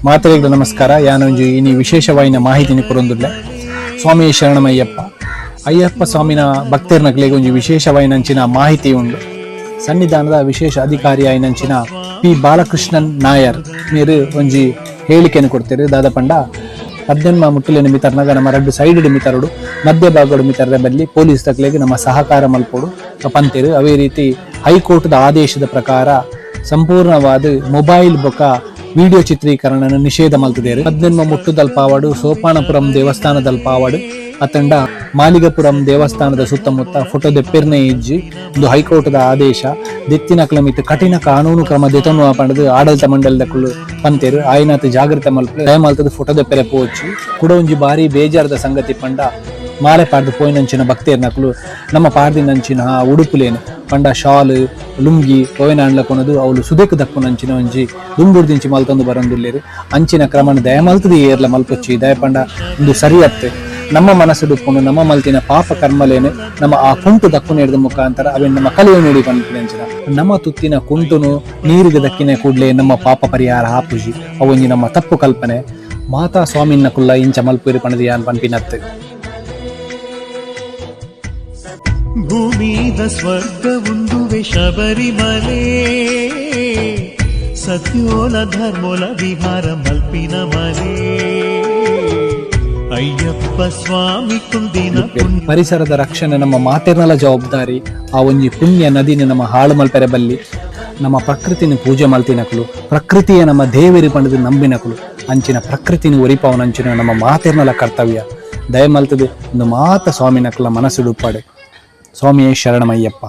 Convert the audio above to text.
ಮಾತರಿಗಳ ನಮಸ್ಕಾರ. ಯಾನೊಂಜಿ ಇನಿ ವಿಶೇಷವಾಯಿನ ಮಾಹಿತಿನಿ ಕೊರೊಂದುಲ್ಲೆ. ಸ್ವಾಮಿ ಶರಣಮಯ್ಯಪ್ಪ ಅಯ್ಯಪ್ಪ ಸ್ವಾಮಿನ ಭಕ್ತರ್ನಕ್ಲೆಗ್ ಒಂಜಿ ವಿಶೇಷವಾಯಿನಂಚಿನ ಮಾಹಿತಿ ಉಂಡು. ಸನ್ನಿಧಾನದ ವಿಶೇಷ ಅಧಿಕಾರಿ ಆಯ್ನಂಚಿನ ಪಿ ಬಾಲಕೃಷ್ಣನ್ ನಾಯರ್ ನೀರು ಒಂಜಿ ಹೇಳಿಕೆಯನ್ನು ಕೊಡ್ತಾರೆ. ದಾದ ಪಂಡ 18 ಮುಟ್ಟಲಿನ ಮಿತರ್ನಾಗ ನಮ್ಮ 2 ಸೈಡ್ ಮಿತರಡು ಮಧ್ಯ ಭಾಗಡು ಮಿತರದ ಬಲ್ಲಿ ಪೊಲೀಸ್ ತಕ್ಲೆಗೆ ನಮ್ಮ ಸಹಕಾರ ಮಲ್ಪೋಡು ಪಂತೇರು. ಅವೇ ರೀತಿ ಹೈಕೋರ್ಟ್ದ ಆದೇಶದ ಪ್ರಕಾರ ಸಂಪೂರ್ಣವಾದ ಮೊಬೈಲ್ ಬೊಕ ವಿಡಿಯೋ ಚಿತ್ರೀಕರಣ ನಿಷೇಧ ಮಲ್ತದೇರು. 18 ಮುಟ್ಟುದಲ್ಪಾವಡು ಸೋಪಾನಪುರಂ ದೇವಸ್ಥಾನದಲ್ಪಾವಡು ಅತಂಡ ಮಾಲಿಗಪುರಂ ದೇವಸ್ಥಾನದ ಸುತ್ತಮುತ್ತ ಫೋಟೋ ದೆಪ್ಪೆರ್ನೆ ಇಜ್ಜಿ ಒಂದು ಹೈಕೋರ್ಟ್ದ ಆದೇಶ ದೆತ್ತಿನ ಮಿತ್ ಕಠಿಣ ಕಾನೂನು ಕ್ರಮ ದೆತನು ಪಂಡದು ಆಡಳಿತ ಮಂಡಲದಕ್ಕಳು ಪಂತೇರು. ಆಯ್ನಾತ್ ಜಾಗೃತ ಮಲ್ಪೆ ದಯಮಾಲ್ತದ ಫೋಟೋ ದೆಪ್ಪೆರೆ ಪೋಚಿ ಕೂಡ ಒಂಜಿ ಬಾರಿ ಬೇಜಾರದ ಸಂಗತಿ ಪಂಡ ಮಾಲೆ ಪಾಡ್ದು ಪೋಯಿನಂಚಿನ ಭಕ್ತೇರ್ನಕ್ಲು ನಮ್ಮ ಪಾಡ್ದಿನಂಚಿನ ಉಡುಪುಲೇನು ಪಂಡ ಶಾಲ್ ಲುಂಗಿ ಪೋಯಿನಾಂಡ್ಲ ಕೊನದು ಅವಳು ಸುದೇಕು ದಕ್ಕುನಂಚಿನ ಒಂಜಿ ದುಂಬುರ್ದಿಂಚಿ ಮಲ್ತಂದು ಬರಂದುಲ್ಲೇರು. ಅಂಚಿನ ಕ್ರಮಣ ದಯಮಲ್ತದ ಏರ್ಲ ಮಲ್ಪೊಚ್ಚಿ ದಯಪಂಡ ಒಂದು ಸರಿಯತ್ತೆ ನಮ್ಮ ಮನಸ್ಸು ದುಪ್ಪುನು ನಮ್ಮ ಮಲ್ತಿನ ಪಾಪ ಕರ್ಮಲೇನು ನಮ್ಮ ಆ ಕುಂಟು ದಕ್ಕು ನೀಡಿದ ಮುಖಾಂತರ ಅವೇನು ನಮ್ಮ ಕಲಿಯು ನೀಡಿ ಬಂದಿನ ನಮ್ಮ ತುತ್ತಿನ ಕುಂಟುನು ನೀರಿಗೆ ದಕ್ಕಿನ ಕೂಡಲೇ ನಮ್ಮ ಪಾಪ ಪರಿಹಾರ ಹಾಪುಜಿ ಅವೊಂಜಿ ನಮ್ಮ ತಪ್ಪು ಕಲ್ಪನೆ ಮಾತಾ ಸ್ವಾಮಿನ ಕುಲ್ಲ ಇಂಚ ಮಲ್ಪುರಿ ಪಣದಿ ಯಾನ್ ಪನ್ಪಿನತ್ತೆ. ಭೂಮಿದ ಸ್ವರ್ಗ ಉಂದುವೆ ಶಬರಿಮಲೆ ಸತ್ಯೋಲ ಧರ್ಮೋಲ ವಿಹಾರ ಮಲ್ಪಿನ ಮಲೆ ಅಯ್ಯಪ್ಪ ಸ್ವಾಮಿ ಕುಂದಿನ ಪರಿಸರದ ರಕ್ಷಣೆ ನಮ್ಮ ಮಾತೆರ್ನಲ ಜವಾಬ್ದಾರಿ. ಆ ಒಂಜಿ ಪುಣ್ಯ ನದಿನ ನಮ್ಮ ಹಾಳು ಮಲ್ಪೆರೆ ಬಲ್ಲಿ ನಮ್ಮ ಪ್ರಕೃತಿನ ಪೂಜೆ ಮಲ್ತಿನಕಲು ಪ್ರಕೃತಿಯ ನಮ್ಮ ದೇವರಿ ಪಂಡದ ನಂಬಿನಕಲು ಅಂಚಿನ ಪ್ರಕೃತಿನ ಒರಿಪಾವನಂಚಿನ ನಮ್ಮ ಮಾತೆರ್ನಲ ಕರ್ತವ್ಯ. ದಯಮಲ್ತದೆ ಒಂದು ಮಾತ ಸ್ವಾಮಿನಕಲ ಮನಸ್ಸು ಡುಪ್ಪಾಡೆ. ಸ್ವಾಮಿಯೇ ಶರಣಮಯ್ಯಪ್ಪ.